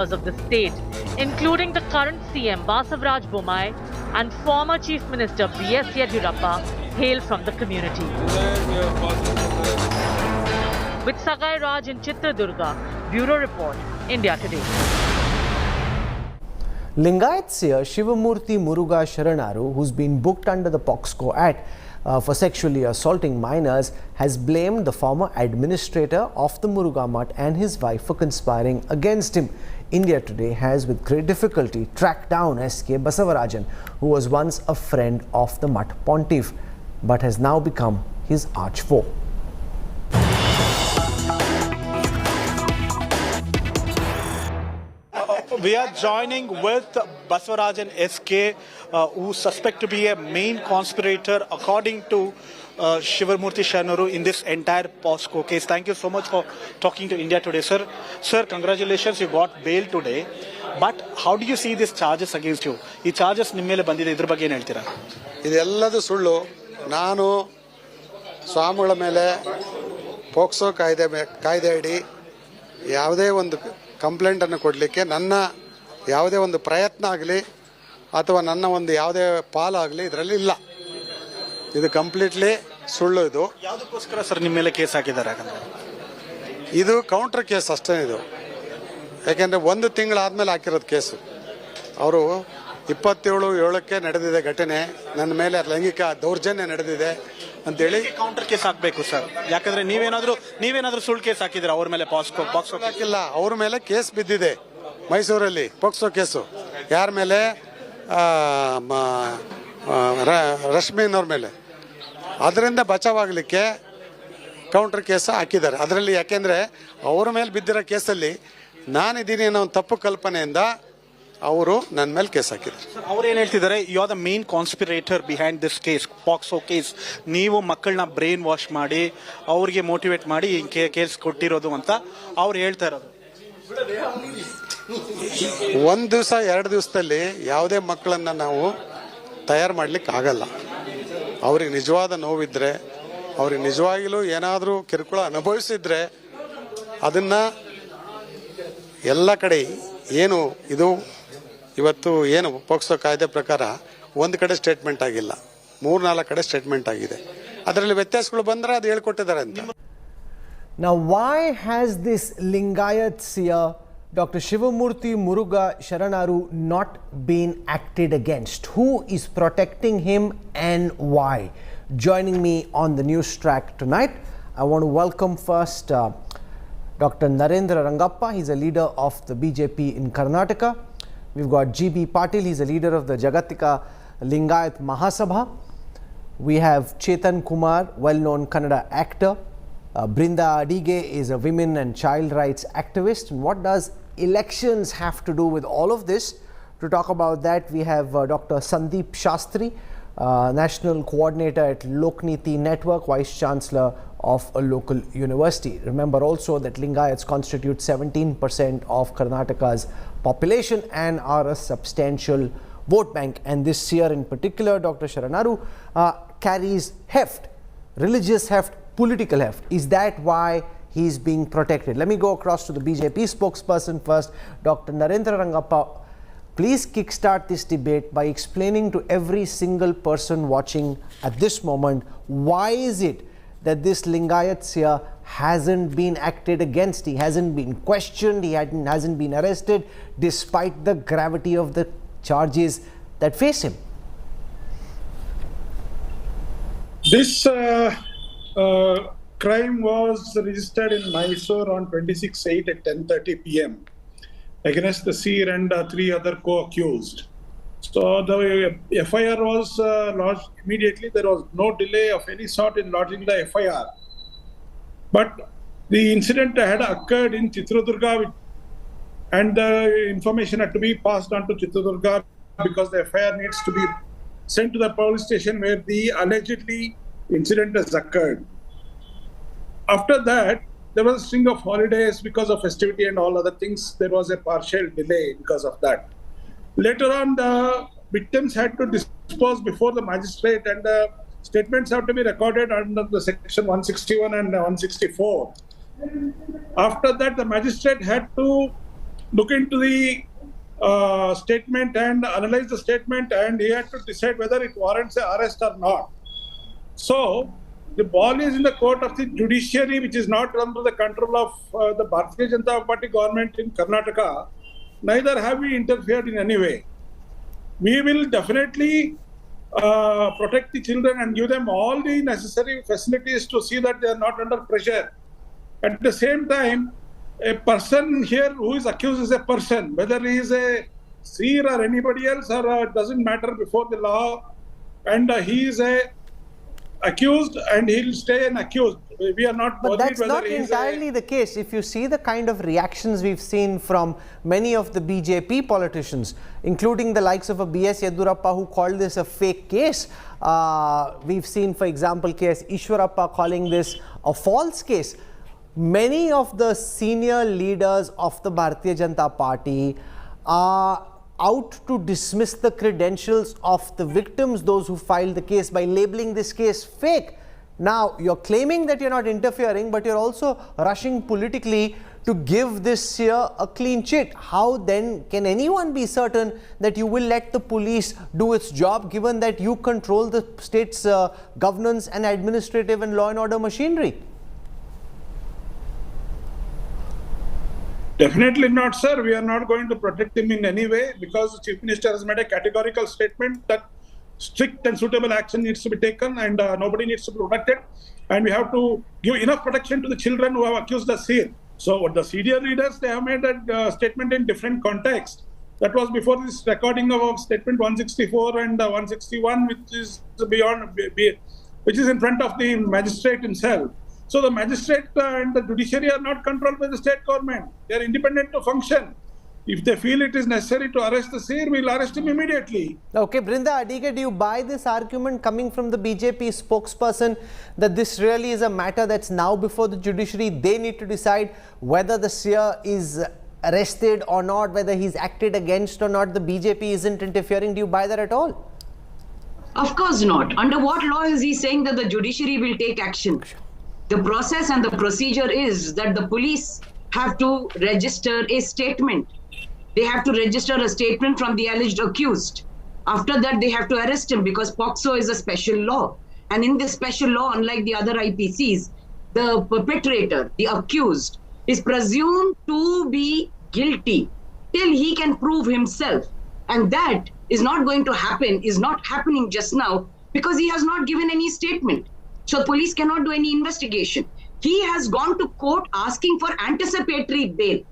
of the state, including the current CM Basavaraj Bommai and former Chief Minister B.S. Yediyurappa, hail from the community. With Sagai Raj in Chitradurga, Bureau Report, India Today. Lingayat Seer Shivamurthy Muruga Sharanaru, who's been booked under the POXCO Act for sexually assaulting minors, has blamed the former administrator of the Muruga Mutt and his wife for conspiring against him. India Today has with great difficulty tracked down S.K. Basavarajan, who was once a friend of the Mutt pontiff but has now become his arch foe. We are joining with Basavarajan SK, who suspect to be a main conspirator according to Shivamurthy Sharanaru in this entire POSCO case. Thank you so much for talking to India Today, sir. Sir, congratulations, you got bail today. But how do you see these charges against you? These charges nimmele bandide idra ಬಗ್ಗೆ ಏನು ಹೇಳ್ತೀರಾ? ಇದೆಲ್ಲದೂ ಸುಳ್ಳು. ನಾನು ಸ್ವಾಮಿಗಳ ಮೇಲೆ POCSO ಕಾಯ್ದೆ ಅಡಿ ಯಾವುದೇ ಒಂದು ಕಂಪ್ಲೇಂಟನ್ನು ಕೊಡಲಿಕ್ಕೆ ನನ್ನ ಯಾವುದೇ ಒಂದು ಪ್ರಯತ್ನ ಆಗಲಿ ಅಥವಾ ನನ್ನ ಒಂದು ಯಾವುದೇ ಪಾಲಾಗಲಿ ಇದರಲ್ಲಿ ಇಲ್ಲ. ಇದು ಕಂಪ್ಲೀಟ್ಲಿ ಸುಳ್ಳು. ಇದು ಯಾವುದಕ್ಕೋಸ್ಕರ ಸರ್ ನಿಮ್ಮ ಮೇಲೆ ಕೇಸ್ ಹಾಕಿದ್ದಾರೆ? ಇದು ಕೌಂಟರ್ ಕೇಸ್ ಅಷ್ಟೇ. ಇದು ಯಾಕೆಂದರೆ 1 ತಿಂಗಳಾದ್ಮೇಲೆ ಹಾಕಿರೋದು ಕೇಸು. ಅವರು 27/7 ನಡೆದಿದೆ ಘಟನೆ, ನನ್ನ ಮೇಲೆ ಲೈಂಗಿಕ ದೌರ್ಜನ್ಯ ನಡೆದಿದೆ ಅಂತೇಳಿ ಕೌಂಟರ್ ಕೇಸ್ ಹಾಕಬೇಕು ಸರ್. ಯಾಕಂದ್ರೆ ನೀವೇನಾದ್ರೂ ಸುಳ್ಳು ಕೇಸ್ ಹಾಕಿದ್ರೆ ಅವ್ರ ಮೇಲೆ ಪಾಕ್ಸೋ ಹಾಕಿಲ್ಲ. ಅವ್ರ ಮೇಲೆ ಕೇಸ್ ಬಿದ್ದಿದೆ ಮೈಸೂರಲ್ಲಿ, ಪೋಕ್ಸೋ ಕೇಸು. ಯಾರ ಮೇಲೆ? ರಶ್ಮಿನ್ ಅವ್ರ ಮೇಲೆ. ಅದರಿಂದ ಬಚಾವಾಗಲಿಕ್ಕೆ ಕೌಂಟರ್ ಕೇಸ್ ಹಾಕಿದ್ದಾರೆ ಅದರಲ್ಲಿ. ಯಾಕೆಂದರೆ ಅವ್ರ ಮೇಲೆ ಬಿದ್ದಿರೋ ಕೇಸಲ್ಲಿ ನಾನಿದ್ದೀನಿ ಅನ್ನೋ ಒಂದು ತಪ್ಪು ಕಲ್ಪನೆಯಿಂದ ಅವರು ನನ್ನ ಮೇಲೆ ಕೇಸ್ ಹಾಕಿದ್ದಾರೆ. ಅವ್ರು ಏನು ಹೇಳ್ತಿದ್ದಾರೆ? You are the main conspirator behind this case, POCSO case. ನೀವು ಮಕ್ಕಳನ್ನ ಬ್ರೈನ್ ವಾಶ್ ಮಾಡಿ ಅವ್ರಿಗೆ ಮೋಟಿವೇಟ್ ಮಾಡಿ ಕೇಸ್ ಕೊಟ್ಟಿರೋದು ಅಂತ ಅವ್ರು ಹೇಳ್ತಾ ಇರೋದು. 1 ದಿವಸ 2 ದಿವಸದಲ್ಲಿ ಯಾವುದೇ ಮಕ್ಕಳನ್ನು ನಾವು ತಯಾರು ಮಾಡ್ಲಿಕ್ಕೆ ಆಗಲ್ಲ. ಅವ್ರಿಗೆ ನಿಜವಾದ ನೋವಿದ್ರೆ, ಅವ್ರಿಗೆ ನಿಜವಾಗಿಲೂ ಏನಾದರೂ ಕಿರುಕುಳ ಅನುಭವಿಸಿದ್ರೆ ಅದನ್ನು ಎಲ್ಲ ಕಡೆ ಏನು ಇದು ಇವತ್ತು ಏನು ಪೋಕ್ಸೋ ಕಾಯ್ದೆ ಪ್ರಕಾರ ಒಂದು ಕಡೆ ಸ್ಟೇಟ್ಮೆಂಟ್ ಆಗಿಲ್ಲ, 3-4 ಕಡೆ ಸ್ಟೇಟ್ಮೆಂಟ್ ಆಗಿದೆ. ಅದರಲ್ಲಿ ವ್ಯತ್ಯಾಸಗಳು ಬಂದರೆ ಅದು ಹೇಳ್ಕೊಟ್ಟಿದ್ದಾರೆ ಅಂತ. Now, why has this Lingayat Seer, Dr. Shivamurthy Muruga Sharanaru, not been acted against? Who is protecting him and why? Joining me on the Newstrack tonight, I want to welcome first Dr. Narendra Rangappa. He's a leader of the BJP in Karnataka. We've got G.B. Patil. He's a leader of the Jagatika Lingayat Mahasabha. We have Chetan Kumar, well-known Kannada actor. Brinda Adige is a women and child rights activist. And what does elections have to do with all of this? To talk about that, we have Dr. Sandeep Shastri, National Coordinator at Lokniti Network, Vice Chancellor of a local university. Remember also that Lingayats constitute 17% of Karnataka's population and are a substantial vote bank. And this year in particular, Dr. Sharanaru carries heft, religious heft, political heft. Is that why he is being protected? Let me go across to the BJP spokesperson first, Dr. Narendra Rangappa. Please kickstart this debate by explaining to every single person watching at this moment, why is it that this Lingayat Seer hasn't been acted against? He hasn't been questioned, he hasn't been arrested despite the gravity of the charges that face him. This crime was registered in Mysore on 26/8 at 10:30 p.m. against the Seer and 3 other co-accused. So the FIR was lodged immediately. There was no delay of any sort in lodging the FIR. But the incident had occurred in Chitradurga, and the information had to be passed on to Chitradurga because the FIR needs to be sent to the police station where the allegedly incident has occurred. After that, there was a string of holidays because of festivity and all other things. There was a partial delay because of that. Later on, the victims had to dispose before the magistrate, and the statements have to be recorded under the section 161 and 164. After that, the magistrate had to look into the statement and analyze the statement, and he had to decide whether it warrants an arrest or not. So the ball is in the court of the judiciary, which is not under the control of the Bharatiya Janata Party government in Karnataka. Neither have we interfered in any way. We will definitely protect the children and give them all the necessary facilities to see that they are not under pressure. At the same time, a person here who is accused is a person, whether he is a seer or anybody else, or it doesn't matter before the law, and he is a accused and he'll stay an accused. We are not But worried that's whether not he is entirely the case. If you see the kind of reactions we've seen from many of the BJP politicians, including the likes of a B.S. Yedurappa, who called this a fake case. We've seen, for example, K.S. Ishwarappa calling this a false case. Many of the senior leaders of the Bharatiya Janata Party are out to dismiss the credentials of the victims, those who filed the case, by labeling this case fake. Now, you're claiming that you're not interfering, but you're also rushing politically to give this Seer a clean chit. How then can anyone be certain that you will let the police do its job, given that you control the state's governance and administrative and law and order machinery? Definitely not, sir. We are not going to protect him in any way, because the Chief Minister has made a categorical statement that strict and suitable action needs to be taken, and nobody needs to be protected. And we have to give enough protection to the children who have accused the Seer. So the senior leaders, they have made that statement in different context. That was before this recording of statement 164 and 161, which is which is in front of the magistrate himself. So the magistrate and the judiciary are not controlled by the state government. They are independent to function. If they feel it is necessary to arrest the Seer, we'll arrest him immediately. Okay, Brinda Adige, do you buy this argument coming from the BJP spokesperson that this really is a matter that's now before the judiciary? They need to decide whether the Seer is arrested or not, whether he's acted against or not. The BJP isn't interfering. Do you buy that at all? Of course not. Under what law is he saying that the judiciary will take action? The process and the procedure is that the police have to register a statement. They have to register a statement from the alleged accused. After that, they have to arrest him, because POCSO is a special law. And in this special law, unlike the other IPCs, the perpetrator, the accused, is presumed to be guilty till he can prove himself. And that is not going to happen, is not happening just now, because he has not given any statement. So police cannot do any investigation. He has gone to court asking for anticipatory bail.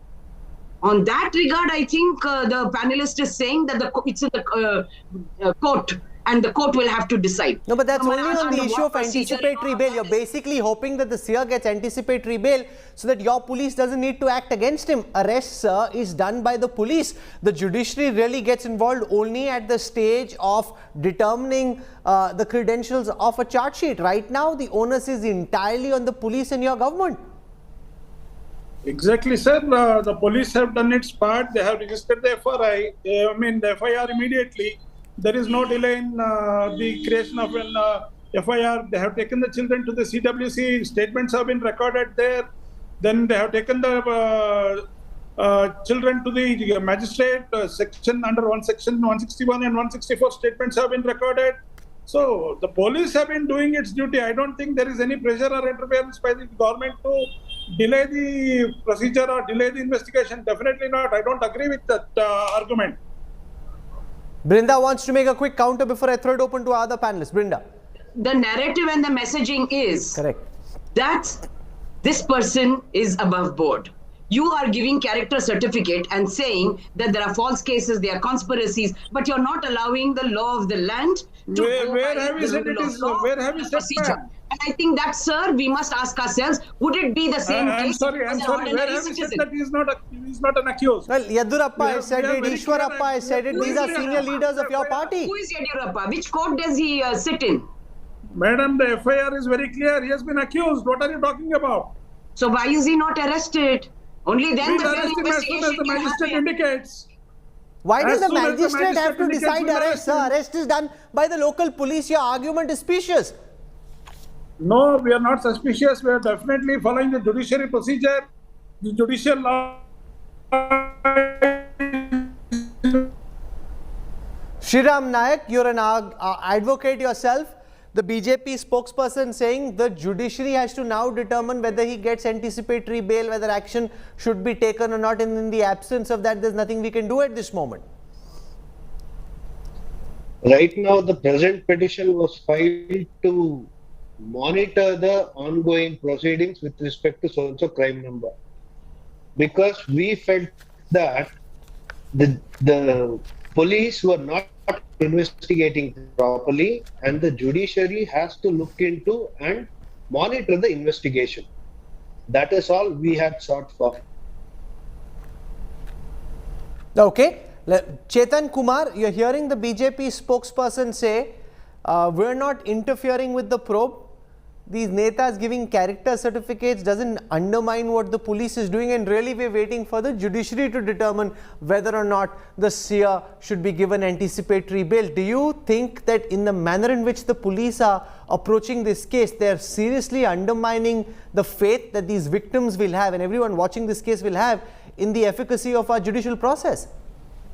On that regard, I think the panelist is saying that it's in the court, and the court will have to decide. No, but that's only on the issue of anticipatory bail. You're basically hoping that the Seer gets anticipatory bail so that your police doesn't need to act against him. Arrest, sir, is done by the police. The judiciary really gets involved only at the stage of determining the credentials of a charge sheet. Right now, the onus is entirely on the police and your government. Exactly, sir. The police have done its part. They have registered the the FIR immediately. There is no delay in the creation of an FIR. They have taken the children to the CWC. Statements have been recorded there. Then they have taken the children to the magistrate. Section 161 and 164 statements have been recorded. So the police have been doing its duty. I don't think there is any pressure or interference by the government to delay the procedure or delay the investigation. Definitely not. I don't agree with that argument. Brinda wants to make a quick counter before I throw it open to other panelists. Brinda. The narrative and the messaging is correct that this person is above board. You are giving character certificate and saying that there are false cases, there are conspiracies, but you're not allowing the law of the land to where have you said it is? Where have you said that? And I think that, sir, we must ask ourselves, would it be the same case? I'm sorry. Where have you said that he is not an accused? Well, Yedurappa has said it, Ishwarappa has said it. These are senior leaders of your party. Who is Yedurappa? Which court does he sit in? Madam, the FIR is very clear. He has been accused. What are you talking about? So why is he not arrested? Only then the investigation the magistrate indicates. Why does the magistrate have to decide arrest? Sir, arrest is done by the local police. Your argument is specious. No, we are not suspicious. We are definitely following the judiciary procedure, the judicial law. Shriram Nayak, you're an advocate yourself. The BJP spokesperson saying the judiciary has to now determine whether he gets anticipatory bail, whether action should be taken or not. And in the absence of that, there's nothing we can do at this moment. Right now, the present petition was filed to monitor the ongoing proceedings with respect to so-and-so crime number. Because we felt that the police were not investigating properly, and the judiciary has to look into and monitor the investigation. That is all we had sought for. Okay. Chetan Kumar, you're hearing the BJP spokesperson say, we're not interfering with the probe. These netas giving character certificates doesn't undermine what the police is doing, and really we're waiting for the judiciary to determine whether or not the seer should be given anticipatory bail. Do you think that in the manner in which the police are approaching this case, they're seriously undermining the faith that these victims will have and everyone watching this case will have in the efficacy of our judicial process?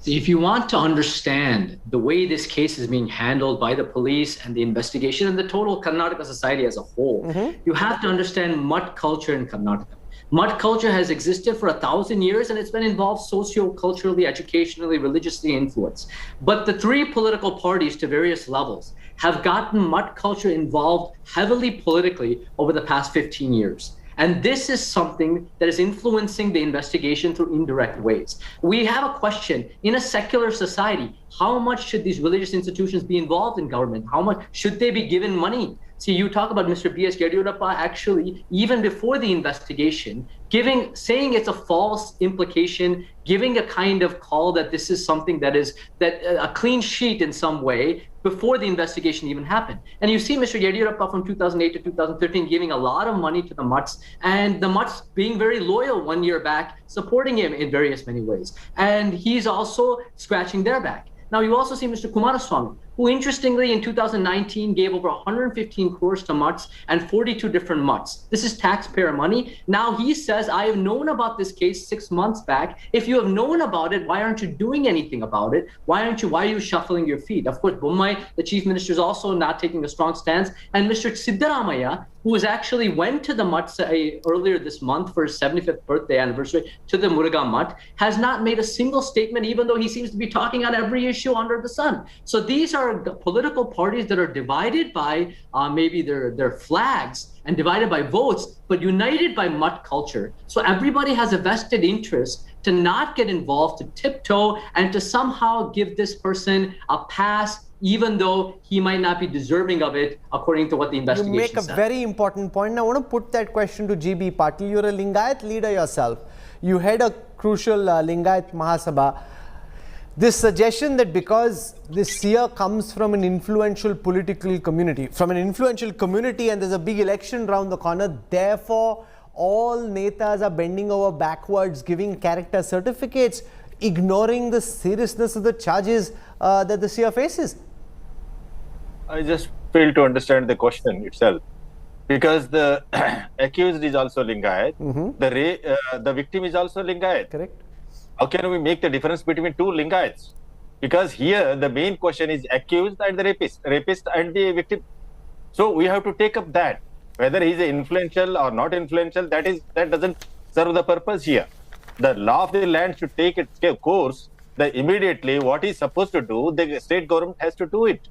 If you want to understand the way this case is being handled by the police and the investigation and the total Karnataka society as a whole, you have to understand Mutt culture in Karnataka. Mutt culture has existed for 1,000 years, and it's been involved socio-culturally, educationally, religiously influenced. But the three political parties to various levels have gotten Mutt culture involved heavily politically over the past 15 years. And this is something that is influencing the investigation through indirect ways. We have a question in a secular society: how much should these religious institutions be involved in government? How much should they be given money? See, you talk about Mr. B.S. Yediyurappa actually, even before the investigation, saying it's a false implication, giving a kind of call that this is something that is a clean sheet in some way before the investigation even happened. And you see Mr. Yediyurappa from 2008 to 2013 giving a lot of money to the Mutts, and the Mutts being very loyal 1 year back, supporting him in various many ways. And he's also scratching their back. Now, you also see Mr. Kumaraswamy, who interestingly in 2019 gave over 115 crores to Mutts and 42 different Mutts. This is taxpayer money. Now he says, I have known about this case 6 months back. If you have known about it, why aren't you doing anything about it? Why are you shuffling your feet? Of course, Bommai, the chief minister, is also not taking a strong stance. And Mr. Siddaramaiah, who actually went to the Mutts earlier this month for his 75th birthday anniversary to the Muruga Mutt, has not made a single statement, even though he seems to be talking on every issue under the sun. So these are political parties that are divided by maybe their flags and divided by votes, but united by Mutt culture. So everybody has a vested interest to not get involved, to tiptoe, and to somehow give this person a pass, even though he might not be deserving of it, according to what the investigation said. You make a very important point. Now, I want to put that question to GB Patil. You're a Lingayat leader yourself. You head a crucial Lingayat Mahasabha. This suggestion that because this seer comes from an influential political community, and there's a big election around the corner, therefore all netas are bending over backwards, giving character certificates, ignoring the seriousness of the charges that the seer faces. I just fail to understand the question itself, because the accused is also Lingayat, the victim is also Lingayat. Correct. How can we make the difference between two Lingayats? Because here the main question is accused and the rapist and the victim. So we have to take up that. Whether he is influential or not influential, that doesn't serve the purpose here. The law of the land should take its course. Immediately what is supposed to do, the state government has to do it.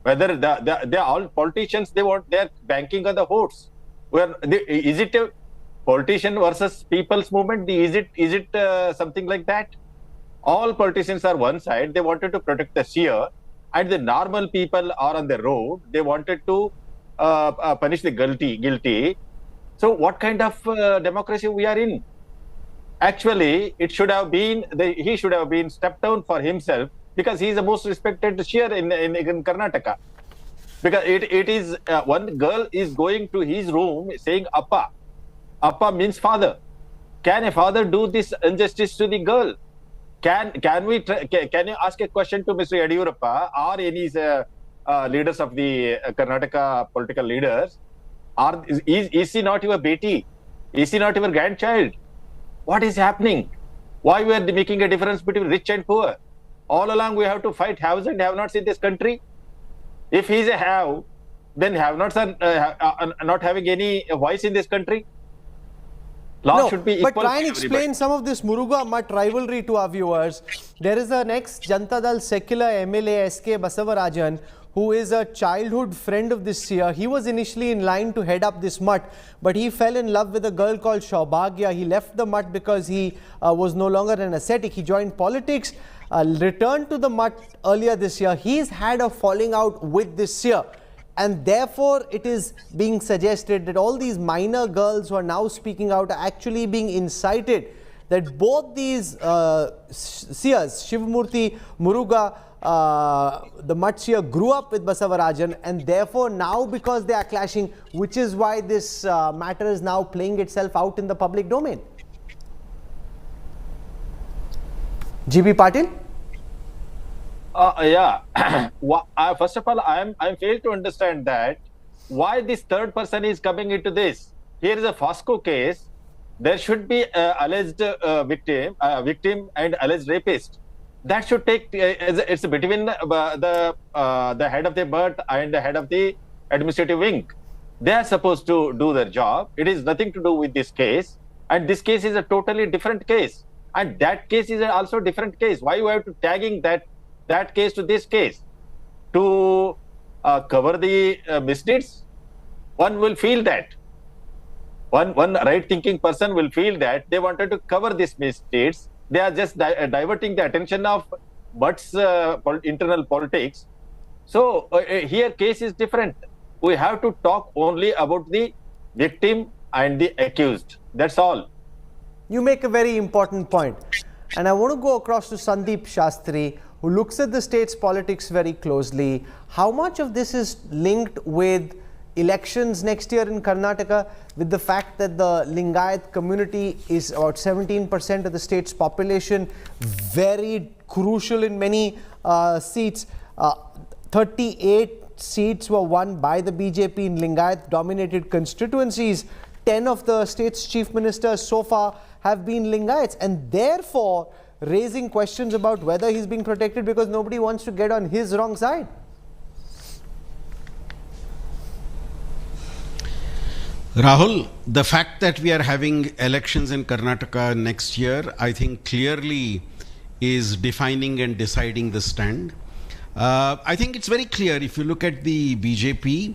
Whether they are all politicians, they are banking on the votes. Is it a politician versus people's movement? Is it something like that? All politicians are one side. They wanted to protect the seer, and the normal people are on the road. They wanted to punish the guilty. So what kind of democracy we are in? Actually, it should have been he should have been stepped down for himself, because he is the most respected seer in Karnataka. Because it is one girl is going to his room saying Appa. Appa means father. Can a father do this injustice to the girl? Can you ask a question to Mr. Yediyurappa or any leaders of the Karnataka political leaders? Is he not your beti? Is he not your grandchild? What is happening? Why we are making a difference between rich and poor? All along we have to fight haves and have-nots in this country. If he is a have, then have-nots are not having any voice in this country. Law should be equal. But try and explain some of this Muruga Mutt rivalry to our viewers. There is an ex-Janata Dal secular MLA SK Basavarajan, who is a childhood friend of this Seer. He was initially in line to head up this Mutt, but he fell in love with a girl called Shaubhagya. He left the Mutt because he was no longer an ascetic. He joined politics, returned to the Mutt earlier this year. He's had a falling out with this Seer. And therefore, it is being suggested that all these minor girls who are now speaking out are actually being incited, that both these Seers, Shivamurti, Muruga, the Mutt Seer grew up with Basavarajan, and therefore now because they are clashing, which is why this matter is now playing itself out in the public domain. GB Patil? First of all, I'm failed to understand that why this third person is coming into this. Here is a FOSCO case. There should be alleged victim and alleged rapist. That should take it's between the head of the Mutt and the head of the administrative wing. They are supposed to do their job. It is nothing to do with this case, and this case is a totally different case, and that case is also a different case. Why you have to tagging that case to this case to cover the misdeeds? One will feel that. One right-thinking person will feel that they wanted to cover these misdeeds. They are just diverting the attention of Mutt's internal politics. So here case is different. We have to talk only about the victim and the accused. That's all. You make a very important point. And I want to go across to Sandeep Shastri, who looks at the state's politics very closely. How much of this is linked with elections next year in Karnataka, with the fact that the Lingayat community is about 17% of the state's population, very crucial in many seats. 38 seats were won by the BJP in Lingayat-dominated constituencies. 10 of the state's chief ministers so far have been Lingayats, and therefore raising questions about whether he's being protected because nobody wants to get on his wrong side. Rahul, the fact that we are having elections in Karnataka next year, I think clearly is defining and deciding the stand. I think it's very clear. If you look at the BJP,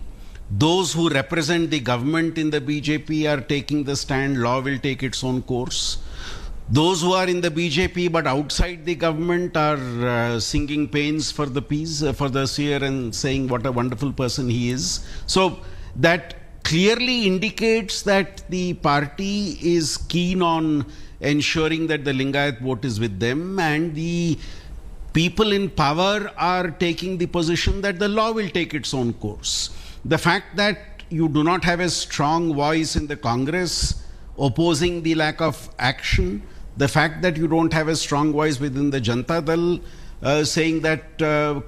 those who represent the government in the BJP are taking the stand. Law will take its own course. Those who are in the BJP but outside the government are singing pains for the peace, for the Seer, and saying what a wonderful person he is. So that clearly indicates that the party is keen on ensuring that the Lingayat vote is with them, and the people in power are taking the position that the law will take its own course. The fact that you do not have a strong voice in the Congress opposing the lack of action, the fact that you don't have a strong voice within the Janata Dal saying that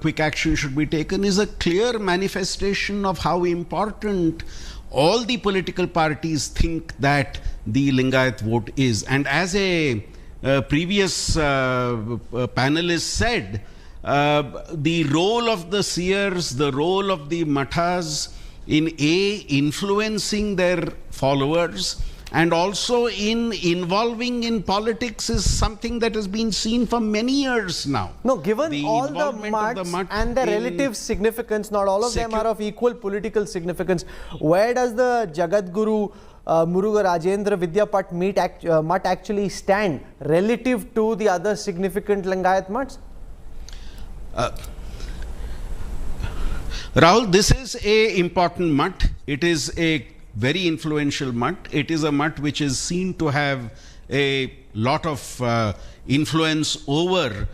quick action should be taken, is a clear manifestation of how important all the political parties think that the Lingayat vote is. And as a previous panelist said, the role of the Seers, the role of the Mathas in influencing their followers and also in involving in politics is something that has been seen for many years now. No, given all the Mutts and their relative significance, not all of them are of equal political significance, where does the Jagadguru Muruga Rajendra Vidyapat Mutt actually stand relative to the other significant Lingayat Mutts? Rahul, this is a important Mutt. It is a very influential Mutt. It is a Mutt which is seen to have a lot of influence over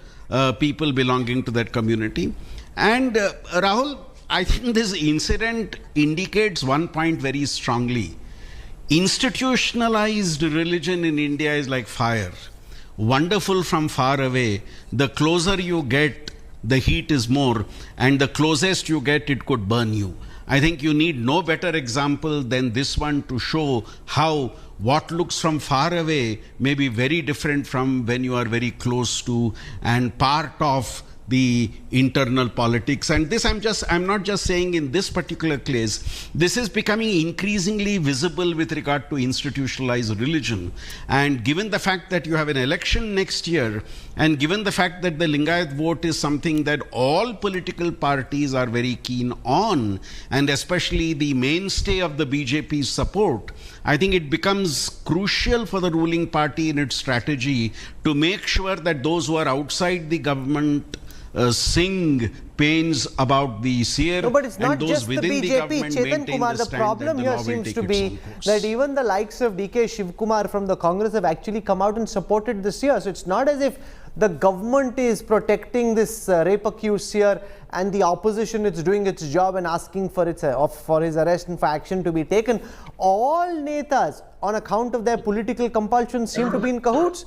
people belonging to that community. And Rahul, I think this incident indicates one point very strongly. Institutionalized religion in India is like fire. Wonderful from far away. The closer you get, the heat is more, and the closest you get, it could burn you. I think you need no better example than this one to show how what looks from far away may be very different from when you are very close to and part of the internal politics. And this I'm not just saying in this particular case, this is becoming increasingly visible with regard to institutionalized religion. And given the fact that you have an election next year, and given the fact that the Lingayat vote is something that all political parties are very keen on, and especially the mainstay of the BJP's support, I think it becomes crucial for the ruling party in its strategy to make sure that those who are outside the government sing pains about the Seer, no, but it's not and those just the within the BJP, government Chetan maintain Kumar. The problem here seems to be that even the likes of DK Shivkumar from the Congress have actually come out and supported the Seer. So it's not as if the government is protecting this rape accused Seer and the opposition is doing its job and asking for his arrest and for action to be taken. All netas, on account of their political compulsion, seem to be in cahoots.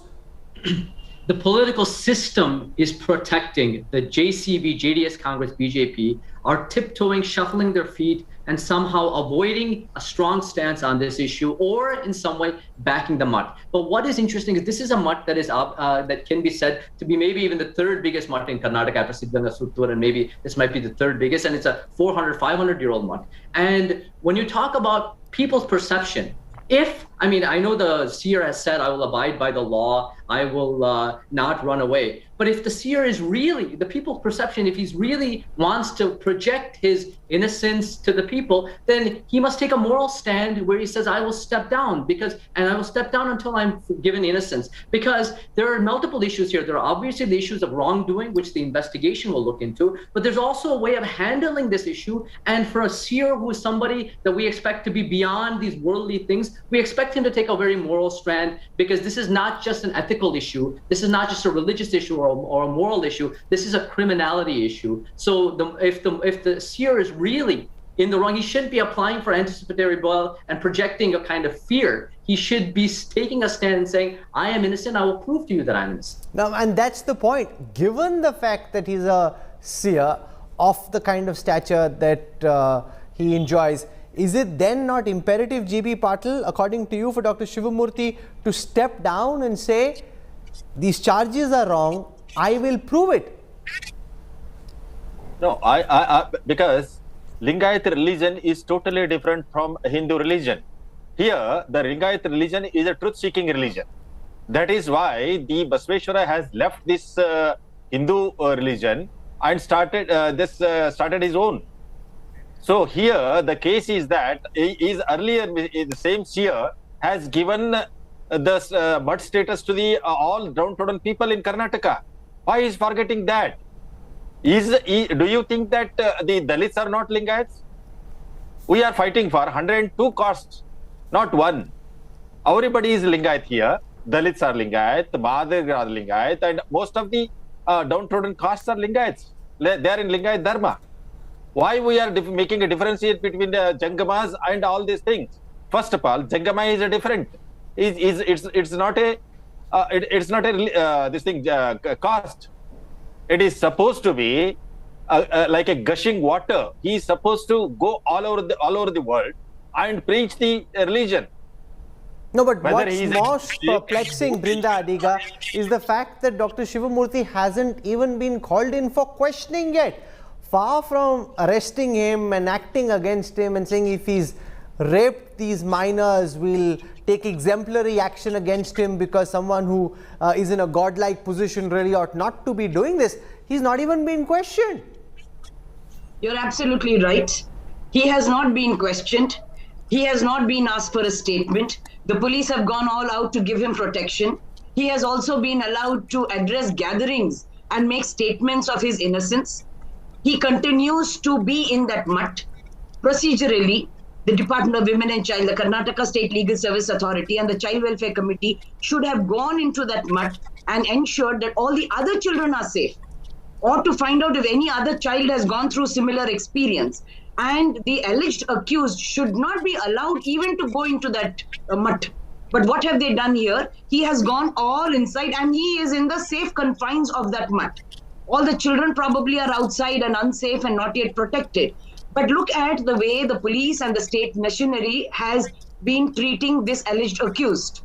The political system is protecting the JCB, JDS, Congress, BJP are tiptoeing, shuffling their feet, and somehow avoiding a strong stance on this issue, or in some way backing the Mutt. But what is interesting is this is a Mutt that is that can be said to be maybe even the third biggest Mutt in Karnataka after Siddhganga Suttur, and maybe this might be the third biggest, and it's a 400, 500-year-old Mutt. And when you talk about people's perception, I know the Seer has said, I will abide by the law, I will not run away. But if the Seer is really, the people's perception, if he's really wants to project his innocence to the people, then he must take a moral stand where he says, I will step down and I will step down until I'm given innocence. Because there are multiple issues here. There are obviously the issues of wrongdoing, which the investigation will look into, but there's also a way of handling this issue. And for a Seer who is somebody that we expect to be beyond these worldly things, we expect him to take a very moral stand, because this is not just an ethical issue. This is not just a religious issue or a moral issue. This is a criminality issue. So if the Seer is really in the wrong, he shouldn't be applying for anticipatory bail and projecting a kind of fear. He should be taking a stand and saying, I am innocent, I will prove to you that I'm innocent. Now, and that's the point. Given the fact that he's a Seer of the kind of stature that he enjoys, is it then not imperative, GB Patil, according to you, for Dr. Shivamurthy to step down and say, these charges are wrong, I will prove it? No, because Lingayat religion is totally different from Hindu religion. Here, the Lingayat religion is a truth-seeking religion. That is why the Basveshwara has left this Hindu religion and started his own. So here, the case is that earlier the same Seer has given the Mutt status to the all downtrodden people in Karnataka. Why is forgetting that? Do you think that the Dalits are not Lingayats? We are fighting for 102 castes, not one. Everybody is Lingayat here. Dalits are Lingayat, Madhur are Lingayat, and most of the downtrodden castes are Lingayats. They are in Lingayat Dharma. Why we are making a differentiate between the Jangamas and all these things? First of all, Jangama is a different. It's not a this thing caste. It is supposed to be like a gushing water. He is supposed to go all over the world and preach the religion. No, but what's most perplexing, Brinda Adiga, is the fact that Dr. Shivamurthy hasn't even been called in for questioning yet. Far from arresting him and acting against him and saying if he's raped these minors, we'll take exemplary action against him because someone who is in a godlike position really ought not to be doing this. He's not even been questioned. You're absolutely right. He has not been questioned. He has not been asked for a statement. The police have gone all out to give him protection. He has also been allowed to address gatherings and make statements of his innocence. He continues to be in that Mutt. Procedurally, the Department of Women and Child, the Karnataka State Legal Service Authority and the Child Welfare Committee should have gone into that Mutt and ensured that all the other children are safe, or to find out if any other child has gone through similar experience. And the alleged accused should not be allowed even to go into that Mutt. But what have they done here? He has gone all inside and he is in the safe confines of that Mutt. All the children probably are outside and unsafe and not yet protected. But look at the way the police and the state machinery has been treating this alleged accused.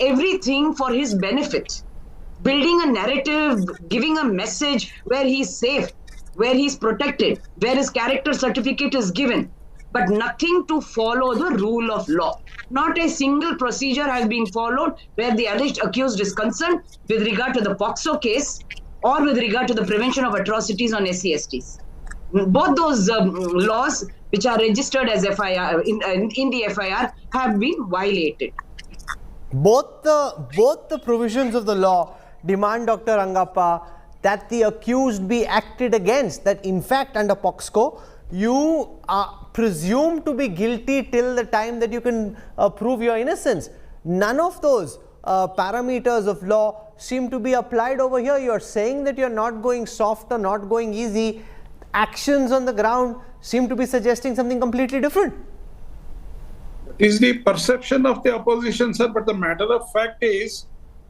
Everything for his benefit. Building a narrative, giving a message where he's safe, where he's protected, where his character certificate is given, but nothing to follow the rule of law. Not a single procedure has been followed where the alleged accused is concerned with regard to the POXO case or with regard to the prevention of atrocities on SC/STs. Both those laws which are registered as FIR in the FIR have been violated. Both the provisions of the law demand, Dr. Rangappa, that the accused be acted against, that in fact under POXCO you are presumed to be guilty till the time that you can prove your innocence. None of those parameters of law seem to be applied over here. You are saying that you are not going soft or not going easy. Actions on the ground seem to be suggesting something completely different. Is the perception of the opposition, sir, but the matter of fact is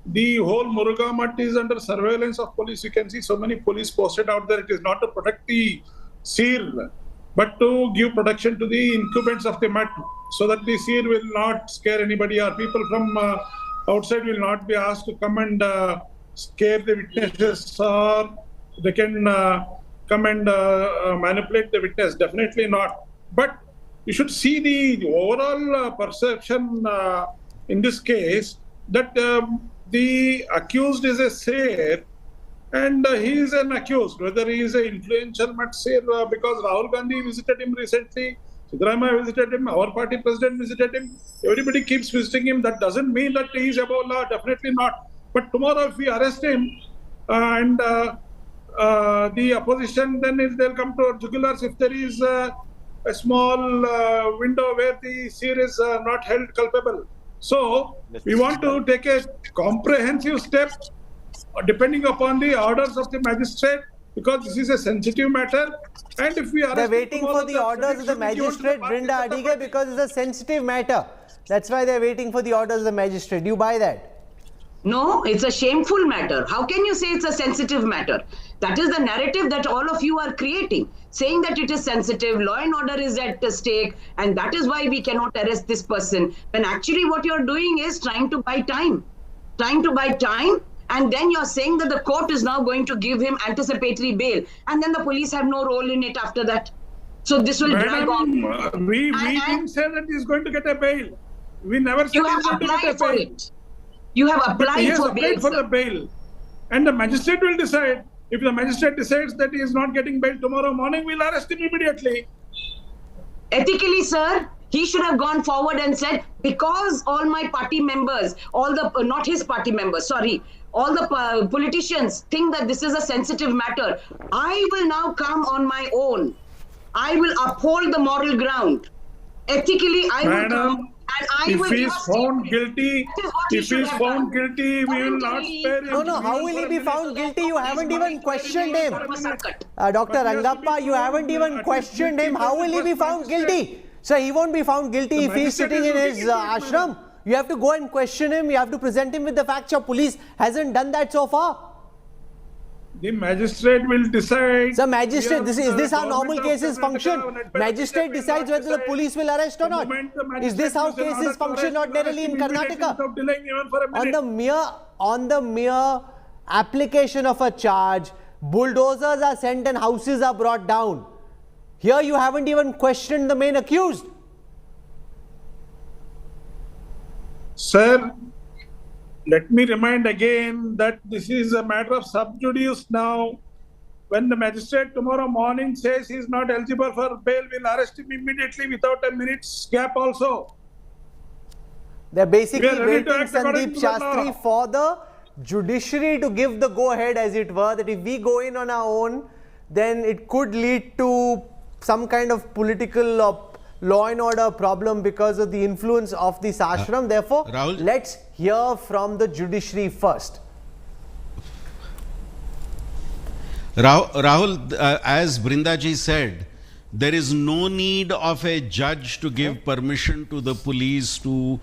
the whole Muruga Mutt is under surveillance of police. You can see so many police posted out there. It is not to protect the Seer, but to give protection to the incumbents of the Mutt, so that the Seer will not scare anybody, or people from outside will not be asked to come and scare the witnesses, or they can come and manipulate the witness. Definitely not. But you should see the overall perception in this case that the accused is a Seer and he is an accused, whether he is an influential Mutt Seer because Rahul Gandhi visited him recently, Siddaramaiah visited him, our party president visited him, everybody keeps visiting him. That doesn't mean that he is above law, definitely not. But tomorrow if we arrest him and the opposition, then if they'll come to our jugulars if there is a small window where the Seer is not held culpable. So we want to take a comprehensive step depending upon the orders of the magistrate, because this is a sensitive matter. And if we are they're waiting for the orders of the magistrate, Brinda Adige, because it's a sensitive matter. That's why they're waiting for the orders of the magistrate. Do you buy that? No, it's a shameful matter. How can you say it's a sensitive matter? That is the narrative that all of you are creating, saying that it is sensitive, law and order is at stake, and that is why we cannot arrest this person. When actually what you're doing is trying to buy time. And then you're saying that the court is now going to give him anticipatory bail, and then the police have no role in it after that. So this will drag on. We didn't say that he's going to get a bail. We never said he's going to get a bail. You have applied for bail. He has applied for the bail. And the magistrate will decide. If the magistrate decides that he is not getting bail tomorrow morning, we'll arrest him immediately. Ethically, sir, he should have gone forward and said, because all my party members, all the, not his party members, sorry, all the politicians think that this is a sensitive matter, I will now come on my own. I will uphold the moral ground. Ethically, I will come. And I if will he is found guilty, we will not spare him. No, how will he be found guilty? You haven't even questioned him. Dr. Rangappa, you haven't even questioned him. How will he be found guilty? So he won't be found guilty if he is sitting in his ashram. You have to go and question him. You have to present him with the facts. Your police hasn't done that so far. The magistrate will decide. The magistrate, is this how normal cases function? Magistrate decides whether the police will arrest or not. Is this how cases function ordinarily in Karnataka? On the mere application of a charge, bulldozers are sent and houses are brought down. Here you haven't even questioned the main accused. Sir, let me remind again that this is a matter of sub judice now. When the magistrate tomorrow morning says he is not eligible for bail, we'll arrest him immediately without a minute's gap also. They're basically waiting, Sandeep Shastri, for the judiciary to give the go-ahead, as it were, that if we go in on our own, then it could lead to some kind of political or law and order problem because of the influence of this ashram. Therefore, Rahul? Let's hear from the judiciary first. Rahul, as Brindaji said, there is no need of a judge to give permission to the police to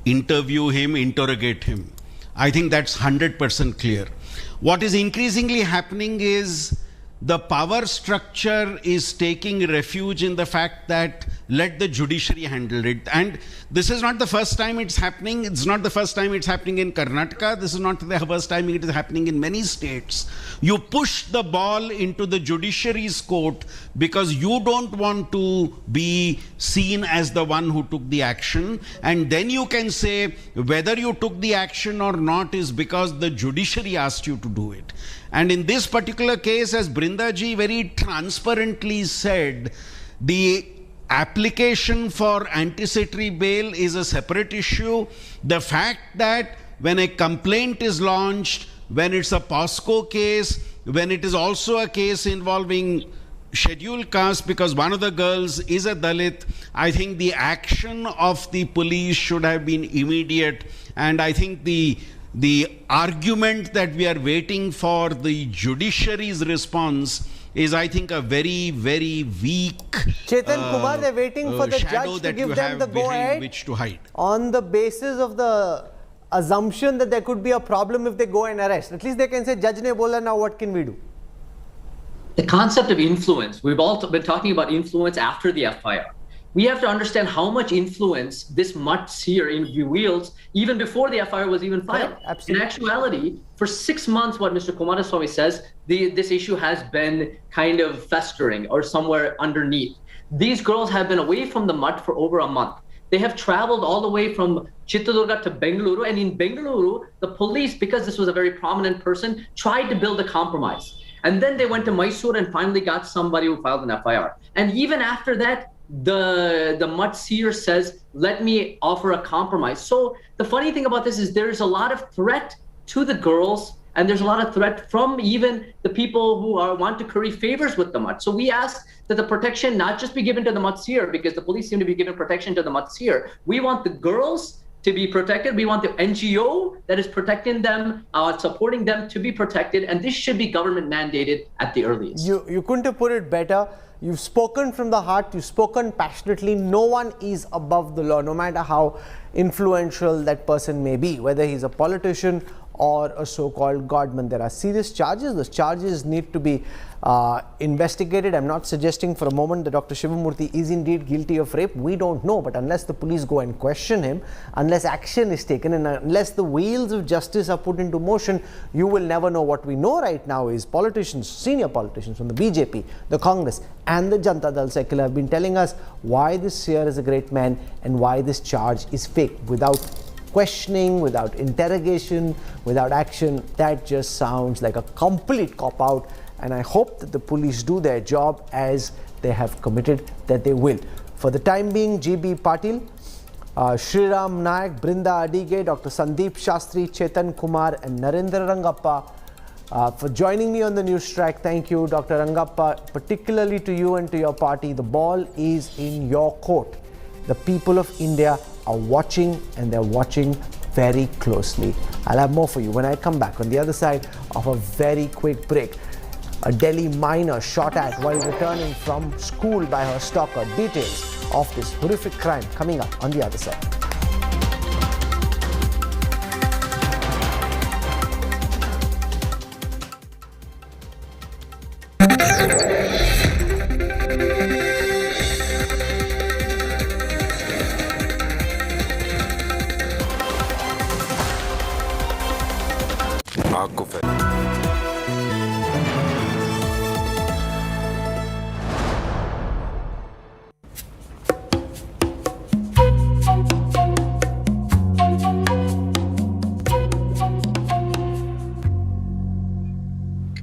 interview him, interrogate him. I think that's 100% clear. What is increasingly happening is the power structure is taking refuge in the fact that let the judiciary handle it. And this is not the first time it's happening. It's not the first time it's happening in Karnataka. This is not the first time it is happening in many states. You push the ball into the judiciary's court because you don't want to be seen as the one who took the action. And then you can say whether you took the action or not is because the judiciary asked you to do it. And in this particular case, as Brindaji very transparently said, the application for anticipatory bail is a separate issue. The fact that when a complaint is launched, when it's a POSCO case, when it is also a case involving scheduled caste because one of the girls is a Dalit, I think the action of the police should have been immediate. And I think the argument that we are waiting for the judiciary's response is, I think, a very, very weak Chetan Kumar, they're waiting for the judge to give them the go-ahead which to hide. On the basis of the assumption that there could be a problem if they go and arrest. At least they can say, Judge ne bola, now what can we do? The concept of influence, we've all been talking about influence after the FIR. We have to understand how much influence this Mutt Seer wields even before the FIR was even filed. Absolutely. In actuality, for 6 months, what Mr. Kumaraswamy says, this issue has been kind of festering or somewhere underneath. These girls have been away from the Mutt for over a month. They have traveled all the way from Chittadurga to Bengaluru, and in Bengaluru, the police, because this was a very prominent person, tried to build a compromise. And then they went to Mysore and finally got somebody who filed an FIR. And even after that, the Mutt Seer says, let me offer a compromise. So the funny thing about this is there's a lot of threat to the girls, and there's a lot of threat from even the people who want to curry favors with the Mutt. So we ask that the protection not just be given to the Mutt Seer, because the police seem to be giving protection to the Mutt Seer. We want the girls to be protected. We want the NGO that is protecting them, supporting them to be protected. And this should be government mandated at the earliest. You couldn't have put it better. You've spoken from the heart. You've spoken passionately. No one is above the law, no matter how influential that person may be, whether he's a politician or a so-called godman. There are serious charges. Those charges need to be investigated. I'm not suggesting for a moment that Dr. Shivamurthy is indeed guilty of rape. We don't know. But unless the police go and question him, unless action is taken, and unless the wheels of justice are put into motion, you will never know. What we know right now is politicians, senior politicians from the BJP, the Congress and the Janata Dal Secular have been telling us why this Seer is a great man and why this charge is fake. Without questioning, without interrogation, without action, that just sounds like a complete cop-out. And I hope that the police do their job as they have committed that they will. For the time being, GB Patil, Shriram Nayak, Brinda Adige, Dr. Sandeep Shastri, Chetan Kumar and Narendra Rangappa for joining me on the Newstrack. Thank you, Dr. Rangappa, particularly to you and to your party. The ball is in your court. The people of India are watching, and they're watching very closely. I'll have more for you when I come back on the other side of a very quick break. A Delhi minor shot at while returning from school by her stalker. Details of this horrific crime coming up on the other side.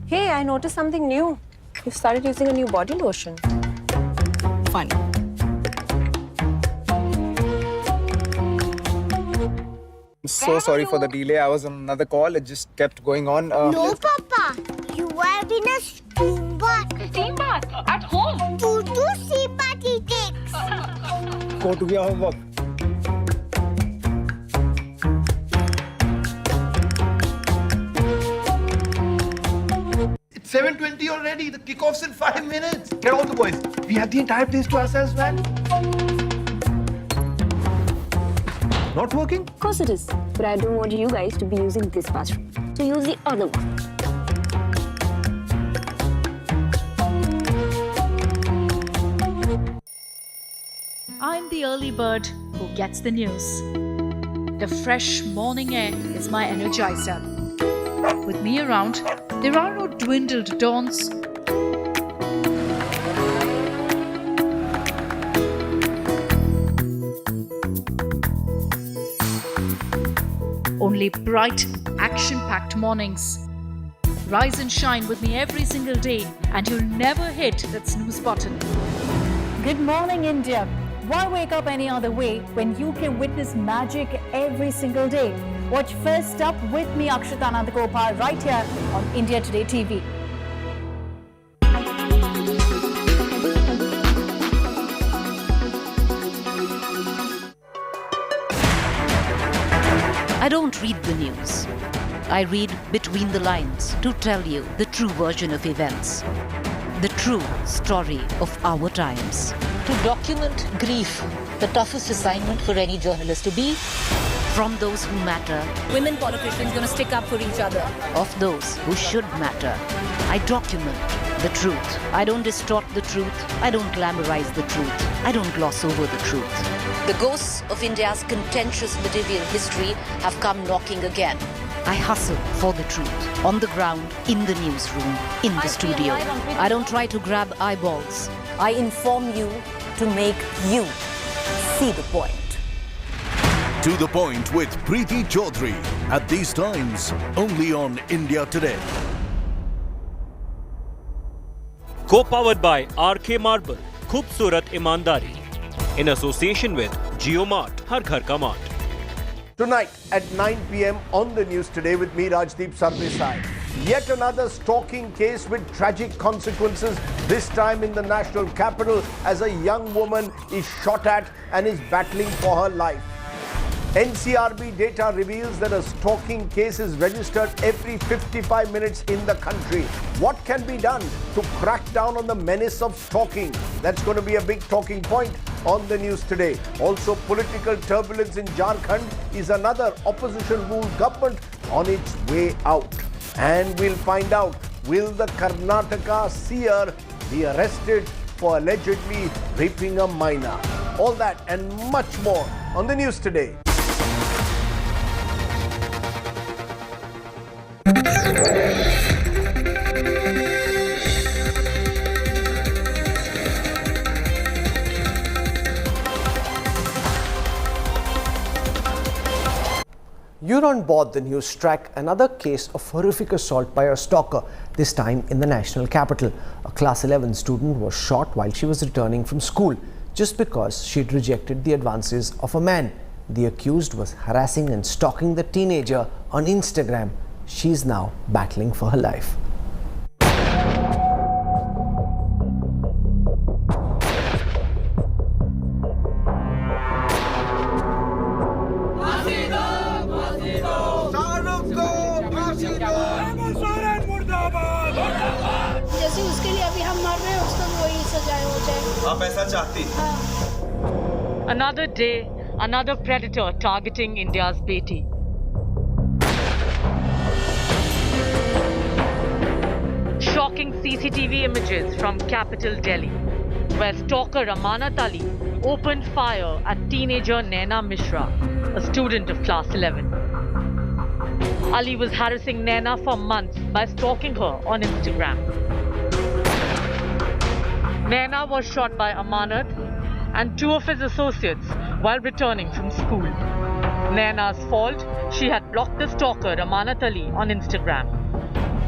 Hey, I noticed something new. You started using a new body lotion. Fun. I'm so sorry for the delay. I was on another call. It just kept going on. No, Papa. You have been a steam bath. Steam bath? At home? Two steam bath he takes. Go to your homework. It's 7:20 already. The kickoff's in 5 minutes. Get all the boys. We have the entire place to ourselves, man. Not working? Of course it is. But I don't want you guys to be using this bathroom. So use the other one. the early bird who gets the news. The fresh morning air is my energizer. With me around, there are no dwindled dawns. Only bright, action-packed mornings. Rise and shine with me every single day, and you'll never hit that snooze button. Good morning, India. Why wake up any other way when you can witness magic every single day? Watch First Up with me, Akshita Nandagopal, right here on India Today TV. I don't read the news. I read between the lines to tell you the true version of events. The true story of our times. To document grief, the toughest assignment for any journalist to be. From those who matter. Women politicians going to stick up for each other. Of those who should matter. I document the truth. I don't distort the truth. I don't glamorize the truth. I don't gloss over the truth. The ghosts of India's contentious medieval history have come knocking again. I hustle for the truth. On the ground, in the newsroom, in the studio. I don't try to grab eyeballs. I inform you to make you see the point. To the Point with Preeti Chaudhary. At these times, only on India Today. Co-powered by RK Marble, Khoobsurat Imandari. In association with JioMart, Har Ghar Ka Mart. Tonight at 9 p.m. on the news today with me, Rajdeep Sardesai. Yet another stalking case with tragic consequences, this time in the national capital as a young woman is shot at and is battling for her life. NCRB data reveals that a stalking case is registered every 55 minutes in the country. What can be done to crack down on the menace of stalking? That's going to be a big talking point on the news today. Also, political turbulence in Jharkhand is another opposition-ruled government on its way out. And we'll find out, will the Karnataka Seer be arrested for allegedly raping a minor? All that and much more on the news today. You're on board the Newstrack, another case of horrific assault by a stalker, this time in the national capital. A class 11 student was shot while she was returning from school just because she'd rejected the advances of a man. The accused was harassing and stalking the teenager on Instagram. She's now battling for her life. जैसे उसके लिए अभी हम मर रहे हैं उसको भी वही सजा हो जाए आप ऐसा चाहती Another day, another predator targeting India's beti. Shocking CCTV images from capital Delhi, where stalker Amanat Ali opened fire at teenager Naina Mishra, a student of class 11. Ali was harassing Naina for months by stalking her on Instagram. Naina was shot by Amanat and two of his associates while returning from school. Naina's fault, she had blocked the stalker Amanat Ali on Instagram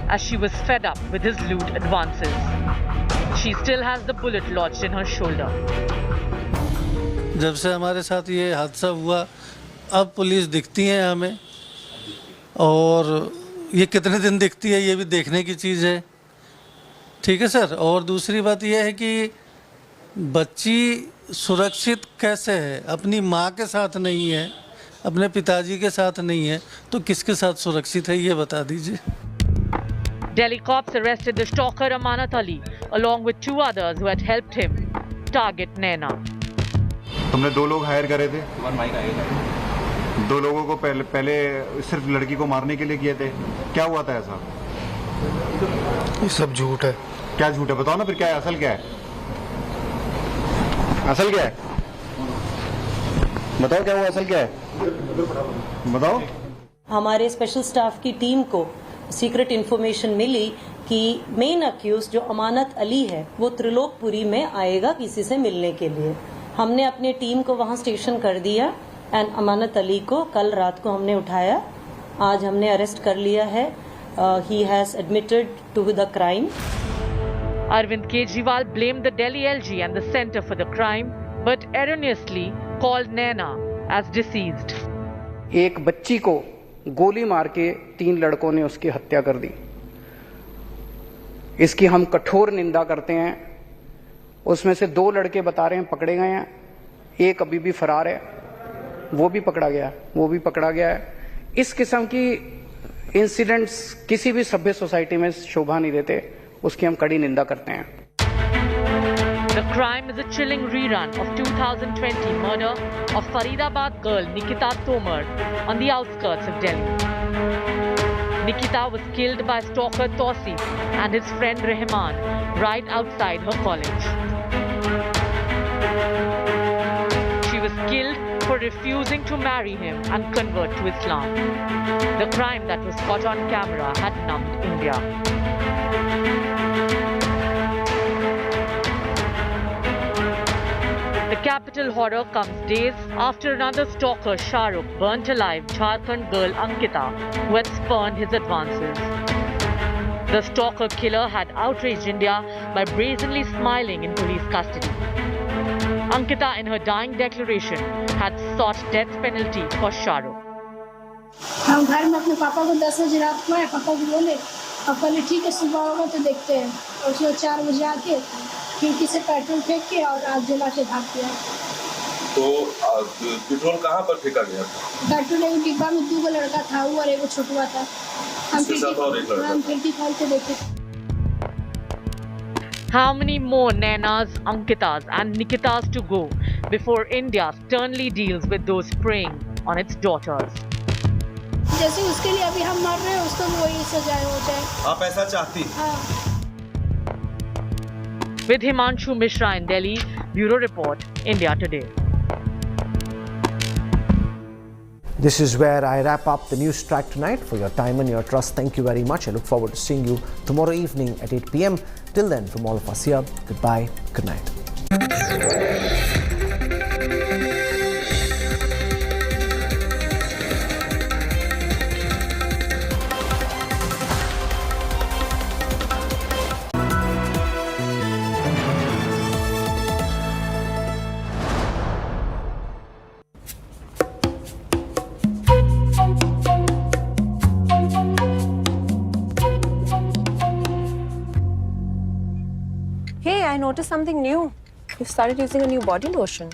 as she was fed up with his lewd advances. She still has the bullet lodged in her shoulder. जब से हमारे साथ ये हादसा हुआ, अब police दिखती है हमें, और ये कितने दिन दिखती है ये भी देखने की चीज़ है. ठीक है सर. और दूसरी बात ये है कि बच्ची सुरक्षित कैसे है? अपनी माँ के साथ नहीं है, अपने पिताजी के साथ नहीं है, तो किसके साथ सुरक्षित है ये बता दीजिए. Delhi cops arrested the stalker Amanat Ali along with two others who had helped him target Naina. तुमने दो लोग हायर करे थे. दो लोगों को पहले सिर्फ लड़की को मारने के लिए किए थे. क्या हुआ था ऐसा? ये सब झूठ है. क्या झूठ है? बताओ ना फिर क्या है, असल क्या है? असल क्या है? बताओ क्या हुआ, असल क्या है, बताओ। हमारे स्पेशल स्टाफ की टीम को सीक्रेट इंफॉर्मेशन मिली कि मेन अक्यूज जो अमानत अली है वो त्रिलोकपुरी में आएगा किसी से मिलने के लिए। हमने अपनी टीम को वहां स्टेशन कर दिया एंड अमानत अली को कल रात को हमने उठाया, आज हमने अरेस्ट कर लिया है। He has admitted to the crime. Arvind Kejriwal blamed the Delhi LG and the centre for the crime, but erroneously called Naina as deceased. एक बच्ची को गोली मार के 3 लड़कों ने उसकी हत्या कर दी। इसकी हम कठोर निंदा करते हैं। उसमें से 2 लड़के बता रहे हैं पकड़े गए हैं, एक अभी भी फरार है, वो भी पकड़ा गया है। इस किस्म की इंसिडेंट्स किसी भी सभ्य सोसाइटी में शोभा नहीं देते, उसकी हम कड़ी निंदा करते हैं। The crime is a chilling rerun of 2020 murder of Faridabad girl Nikita Tomar on the outskirts of Delhi. Nikita was killed by stalker Tausif and his friend Rehman right outside her college. She was killed for refusing to marry him and convert to Islam. The crime that was caught on camera had numbed India. The capital horror comes days after another stalker, Shahrukh, burnt alive Jharkhand girl Ankita, who had spurned his advances. The stalker killer had outraged India by brazenly smiling in police custody. Ankita, in her dying declaration, had sought death penalty for Shahrukh. हम घर में अपने पापा को 10 बजे रात को आए, पापा को बोले, पापा ने ठीक है सुबह होगा तो देखते हैं। और उसने 4 बजे आके खिड़की से पेट्रोल फेंक के और आग जला के भाग गया। तो पेट्रोल कहाँ पर फेंका गया? पेट्रोल एक डिब्बा में 2 लड़का था, वो और एक छोटुआ था। हम खिड़की खोल के देखे। How many more Nainas, Ankitas and Nikitas to go before India sternly deals with those preying on its daughters? जैसे उसके लिए अभी हम मर रहे हैं, उसको वही सजा हो जाए। आप ऐसा चाहती? हाँ। With Himanshu Mishra in Delhi, Bureau Report, India Today. This is where I wrap up the Newstrack tonight. For your time and your trust, thank you very much. I look forward to seeing you tomorrow evening at 8 p.m. Till then, from all of us here, goodbye, good night. Hey, I noticed something new. You started using a new body lotion.